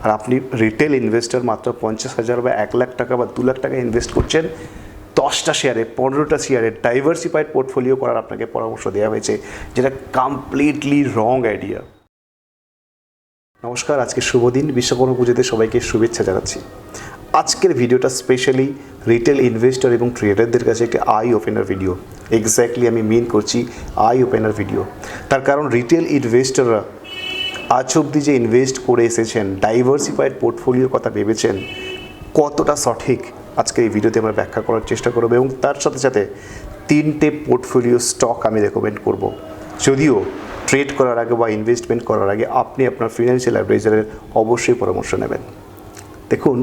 আর আপনি retail investor মাত্র 50,000 বা 1 লাখ টাকা বা 2 লাখ টাকা ইনভেস্ট করছেন 10টা শেয়ারে 15টা শেয়ারে ডাইভার্সিফাইড পোর্টফোলিও করার আপনাকে পরামর্শ দেওয়া হয়েছে, যেটা কমপ্লিটলি রং আইডিয়া। নমস্কার, আজকে শুভ দিন, বিশ্বকর্মা পুজোতে সবাইকে শুভেচ্ছা জানাচ্ছি। আজকের ভিডিওটা স্পেশালি রিটেল ইনভেস্টর এবং ট্রেডারদের কাছে একটি আই ওপেনার ভিডিও। এক্স্যাক্টলি আমি মিন করছি আই ওপেনার ভিডিও। তার কারণ রিটেল ইনভেস্টররা আজ অবধি যে ইনভেস্ট করে এসেছেন, ডাইভার্সিফাইড পোর্টফোলিওর কথা ভেবেছেন, কতটা সঠিক আজকের এই ভিডিওতে আমরা ব্যাখ্যা করার চেষ্টা করব এবং তার সাথে সাথে 3টে পোর্টফোলিও স্টক আমি রেকমেন্ড করব। যদিও ট্রেড করার আগে বা ইনভেস্টমেন্ট করার আগে আপনি আপনার ফিনান্সিয়াল অ্যাডভাইজারের অবশ্যই পরামর্শ নেবেন। দেখুন,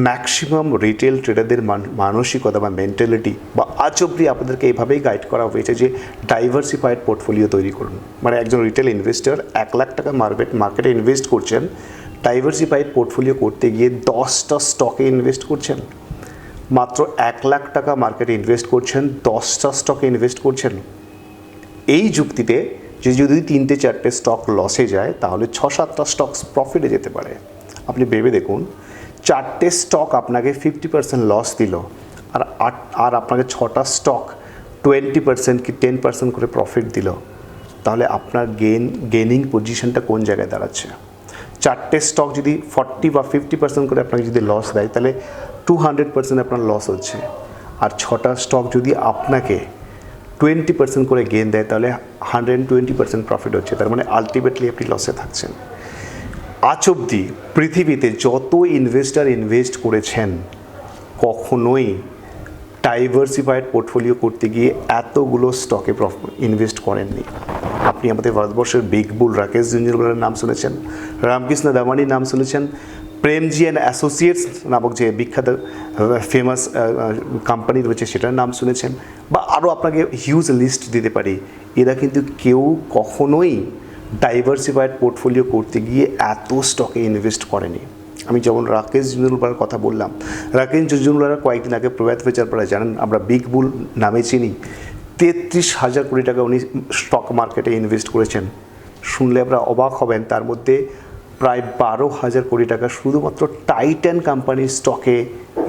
ম্যাক্সিমাম রিটেল ট্রেডারদের মানসিকতা বা মেন্টালিটি বা আজ অবধি আপনাদেরকে এইভাবেই গাইড করা হয়েছে যে ডাইভার্সিফাইড পোর্টফোলিও তৈরি করুন। মানে একজন রিটেল ইনভেস্টর 1 লাখ টাকা মার্কেটে ইনভেস্ট করছেন, ডাইভার্সিফাইড পোর্টফোলিও করতে গিয়ে 10টা স্টকে ইনভেস্ট করছেন। মাত্র 1 লাখ টাকা মার্কেটে ইনভেস্ট করছেন, 10টা স্টকে ইনভেস্ট করছেন। এই যুক্তিতে যে যদি 3-4টে স্টক লসে যায় তাহলে 6-7টা স্টক প্রফিটে যেতে পারে। আপনি ভেবে দেখুন, 4টে স্টক আপনাকে 50% লস দিল আর আপনাকে 6টা স্টক 20% কি 10% করে প্রফিট দিল, তাহলে আপনার গেনিং পজিশনটা কোন জায়গায় দাঁড়াচ্ছে? 4টে স্টক যদি 40 বা 50% করে আপনাকে যদি লস দেয় তাহলে 200% আপনার লস হচ্ছে। আর 6টা স্টক যদি আপনাকে 20% করে গেন দেয় তাহলে 120% প্রফিট হচ্ছে। তার মানে আলটিমেটলি আপনি লসে থাকছেন। আজ অবধি পৃথিবীতে যত ইনভেস্টর ইনভেস্ট করেছেন কখনোই ডাইভার্সিফাইড পোর্টফোলিও করতে গিয়ে এতগুলো স্টকে ইনভেস্ট করেননি। আপনি আমাদের ভারতবর্ষের বিগ বুল রাকেশ জুঞ্জুনওয়ালার নাম শুনেছেন, রামকৃষ্ণ দামানির নাম শুনেছেন, প্রেমজি অ্যান্ড অ্যাসোসিয়েটস নামক যে বিখ্যাত ফেমাস কোম্পানি রয়েছে সেটার নাম শুনেছেন, বা আরও আপনাকে হিউজ লিস্ট দিতে পারি। এরা কিন্তু কেউ কখনোই ডাইভার্সিফাইড পোর্টফোলিও করতে গিয়ে এত স্টকে ইনভেস্ট করেনি। আমি যেমন রাকেশ জুঞ্জুনওয়ালার কথা বললাম, রাকেশ জুঞ্জুনওয়ালা কয়েকদিন আগে প্রয়াত হয়েছে, আপনারা জানেন, আমরা বিগ বুল নামে চিনি। 33,000 কোটি টাকা উনি স্টক মার্কেটে ইনভেস্ট করেছেন। শুনলে আপনারা অবাক হবেন, তার মধ্যে প্রায় 12,000 কোটি টাকা শুধুমাত্র টাইটান কোম্পানির স্টকে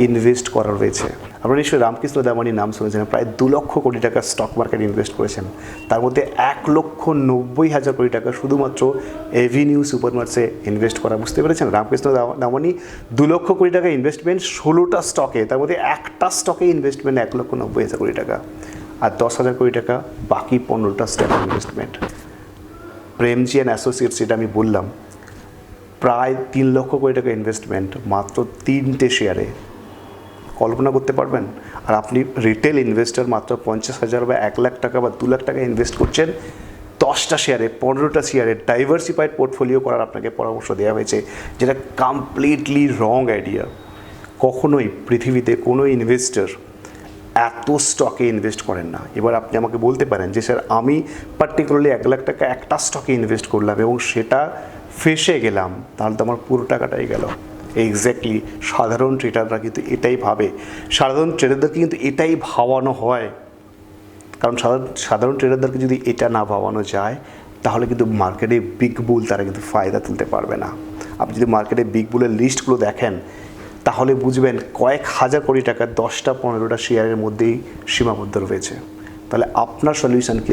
ইনভেস্ট করা রয়েছে। আপনারা নিশ্চয়ই রামকৃষ্ণ দামানির নাম শুনেছেন, প্রায় 2 লক্ষ কোটি টাকা স্টক মার্কেটে ইনভেস্ট করেছেন। তার মধ্যে 1,90,000 কোটি টাকা শুধুমাত্র এভিনিউ সুপারমার্টসে ইনভেস্ট করা। বুঝতে পেরেছেন? রামকৃষ্ণ দামানি 2 লক্ষ কোটি টাকা ইনভেস্টমেন্ট 16টা স্টকে, তার মধ্যে একটা স্টকে ইনভেস্টমেন্ট 1,90,000 কোটি টাকা, আর 10,000 কোটি টাকা বাকি 15টা stock investment. Premji and associates, যেটা আমি বললাম, প্রায় 3 লক্ষ কোটি টাকা ইনভেস্টমেন্ট মাত্র 3টে শেয়ারে। কল্পনা করতে পারবেন? আর আপনি রিটেল ইনভেস্টর মাত্র 50,000 বা 1 লাখ টাকা বা 2 লাখ টাকা ইনভেস্ট করছেন 10টা শেয়ারে 15টা শেয়ারে ডাইভার্সিফাইড পোর্টফোলিও করার আপনাকে পরামর্শ দেওয়া হয়েছে, যেটা কমপ্লিটলি রং আইডিয়া। কখনোই পৃথিবীতে কোনো ইনভেস্টর এত স্টকে ইনভেস্ট করেন না। এবার আপনি আমাকে বলতে পারেন যে স্যার, আমি পার্টিকুলারলি 1 লাখ টাকা একটা স্টকে ইনভেস্ট করলাম এবং সেটা ফেসে গেলাম, তাহলে তো আমার পুরো টাকাটাই গেল। এক্স্যাক্টলি সাধারণ ট্রেডাররা কিন্তু এটাই ভাবে, সাধারণ ট্রেডারদেরকে কিন্তু এটাই ভাবানো হয়। কারণ সাধারণ ট্রেডারদেরকে যদি এটা না ভাবানো যায় তাহলে কিন্তু মার্কেটে বিগ বুল তারা কিন্তু ফায়দা তুলতে পারবে না। আপনি যদি মার্কেটে বিগ বুলের লিস্টগুলো দেখেন তাহলে বুঝবেন কয়েক হাজার কোটি টাকা 10-15টা শেয়ারের মধ্যেই সীমাবদ্ধ রয়েছে। তাহলে আপনার সলিউশন কি?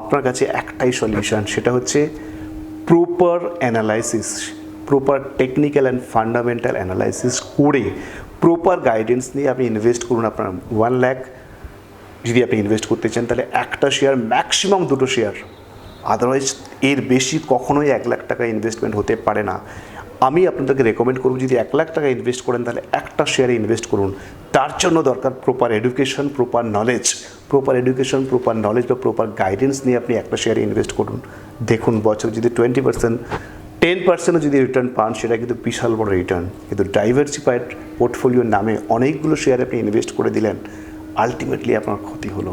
আপনার কাছে একটাই সলিউশন, সেটা হচ্ছে proper analysis, proper technical and fundamental analysis করে প্রপার গাইডেন্স নিয়ে আপনি ইনভেস্ট করুন। আপনার 1 লাখ যদি আপনি ইনভেস্ট করতে চান তাহলে একটা শেয়ার, ম্যাক্সিমাম 2টো শেয়ার, আদারওয়াইজ এর বেশি কখনোই 1 লাখ টাকা ইনভেস্টমেন্ট হতে পারে না। আমি আপনাদেরকে রেকমেন্ড করব, যদি 1 লাখ টাকা ইনভেস্ট করেন তাহলে একটা শেয়ারে ইনভেস্ট করুন। তার জন্য দরকার প্রপার এডুকেশন, প্রপার নলেজ বা প্রপার গাইডেন্স নিয়ে আপনি একটা শেয়ারে ইনভেস্ট করুন। দেখুন, বছর যদি 20%, 10%ও যদি রিটার্ন পান সেটা কিন্তু বিশাল বড় রিটার্ন। কিন্তু ডাইভার্সিফাইড পোর্টফোলিওর নামে অনেকগুলো শেয়ারে আপনি ইনভেস্ট করে দিলেন, আলটিমেটলি আপনার ক্ষতি হলো।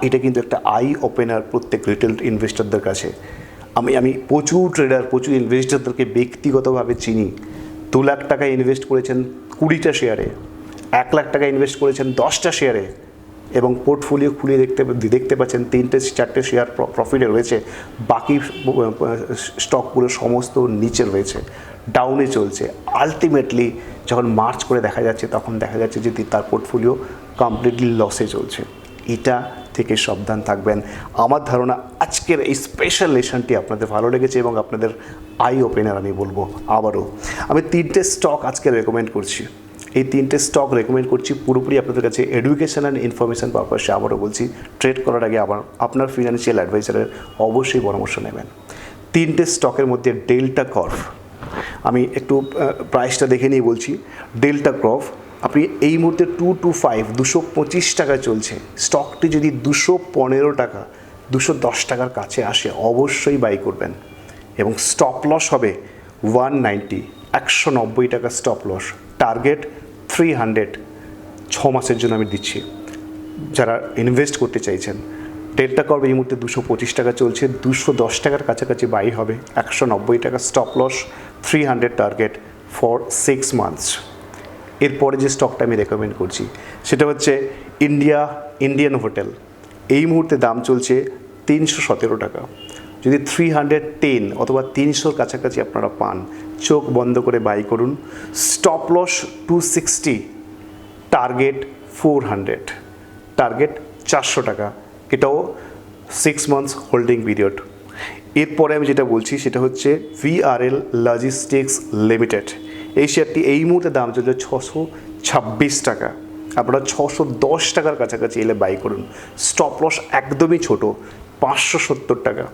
এটা কিন্তু একটা আই ওপেনার প্রত্যেক রিটেল ইনভেস্টরদের কাছে। আমি প্রচুর ট্রেডার, প্রচুর ইনভেস্টরদেরকে ব্যক্তিগতভাবে চিনি। 2 লাখ টাকা ইনভেস্ট করেছেন 20টা শেয়ারে, 1 লাখ টাকা ইনভেস্ট করেছেন 10টা শেয়ারে, এবং পোর্টফোলিও খুলে দেখতে পাচ্ছেন 3-4টে শেয়ার প্রফিটে রয়েছে, বাকি স্টকগুলো সমস্ত নিচে রয়েছে, ডাউনে চলছে। আলটিমেটলি যখন মার্চ করে দেখা যাচ্ছে তখন দেখা যাচ্ছে যে তার পোর্টফোলিও কমপ্লিটলি লসে চলছে। এটা থেকে সাবধান থাকবেন। আমার ধারণা আজকের এই স্পেশাল লেসনটি আপনাদের ভালো লেগেছে এবং আপনাদের আই ওপেনার আমি বলবো। আবারও আমি 3টে স্টক আজকে রেকমেন্ড করছি। এই 3টে স্টক রেকমেন্ড করছি পুরোপুরি আপনাদের কাছে এডুকেশন অ্যান্ড ইনফরমেশন পারপাসে। আবারও বলছি, ট্রেড করার আগে আপনার ফিনান্সিয়াল অ্যাডভাইজারের অবশ্যই পরামর্শ নেবেন। 3টে স্টকের মধ্যে ডেল্টা কর্প, আমি একটু প্রাইসটা দেখে নিয়ে বলছি। ডেল্টা কর্প আপনি এই মুহূর্তে 225 টাকায় চলছে। স্টকটি যদি 215 টাকা 210 টাকার কাছে আসে অবশ্যই বাই করবেন এবং স্টপ লস হবে 190 টাকা স্টপ লস, টার্গেট 300। 6 মাসের জন্য আমি দিচ্ছি যারা ইনভেস্ট করতে চাইছেন। ডেল্টা কর্প এই মুহূর্তে 225 টাকা চলছে, 210 টাকার কাছাকাছি বাই হবে, 190 টাকা stop loss, 300 target for 6 months. এরপরে যে স্টকটা আমি রেকমেন্ড করছি সেটা হচ্ছে ইন্ডিয়ান হোটেল। এই মুহূর্তে দাম চলছে 317 টাকা। যদি 310 অথবা 300-র কাছাকাছি আপনারা পান, চোখ বন্ধ করে বাই করুন। স্টপ লস 260, টার্গেট 400, টার্গেট 400 টাকা। এটাও 6 মান্থস হোল্ডিং পিরিয়ড। এরপরে আমি যেটা বলছি সেটা হচ্ছে VRL লজিস্টিক্স লিমিটেড। এই শেয়ারটি এই মুহূর্তে দাম চলছে 626 টাকা। আপনারা 610 টাকার কাছাকাছি এলে বাই করুন। স্টপ লস একদমই ছোট, 570 টাকা।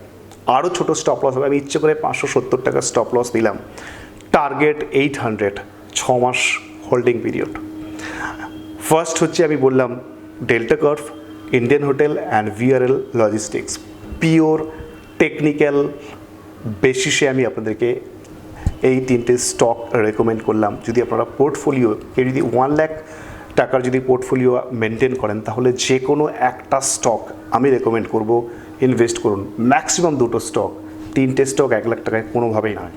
আরও ছোট স্টপ লস হবে, আমি ইচ্ছে করে 570 টাকা স্টপ লস দিলাম। টার্গেট 800, 6 মাস হোল্ডিং পিরিয়ড। ফার্স্ট হচ্ছে আমি বললাম Delta Corp, Indian Hotel and VRL logistics. Pure technical বেসিসে আমি আপনাদেরকে এই 3টে স্টক রেকমেন্ড করলাম। যদি আপনারা পোর্টফোলিও কেউ যদি 1 লাখ টাকার যদি পোর্টফোলিও মেনটেন করেন তাহলে যে কোনো একটা স্টক আমি রেকমেন্ড করব, ইনভেস্ট করুন। ম্যাক্সিমাম 2টো স্টক, 3টে স্টক 1 লাখ টাকায় কোনোভাবেই নয়।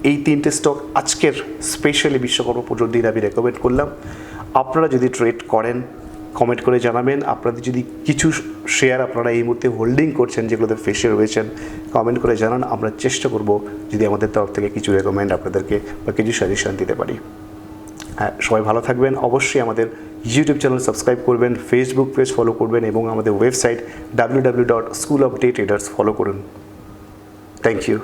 এই 3টে স্টক আজকের স্পেশালি বিশ্বকর্মা পুজোর দিন আমি রেকমেন্ড করলাম। আপনারা যদি ট্রেড করেন কমেন্ট করে জানাবেন। আপনাদের যদি কিছু শেয়ার আপনারা এই মুহূর্তে হোল্ডিং করছেন যেগুলোতে ফেসে রয়েছেন, কমেন্ট করে জানান। আমরা চেষ্টা করব যদি আমাদের তরফ থেকে কিছু রেকমেন্ড আপনাদেরকে বা কিছু সাজেশন দিতে পারি। হ্যাঁ, সবাই ভালো থাকবেন। অবশ্যই আমাদের ইউটিউব চ্যানেল সাবস্ক্রাইব করবেন, ফেসবুক পেজ ফলো করবেন এবং আমাদের ওয়েবসাইট www.schoolofdaytraders ফলো করুন। Thank you.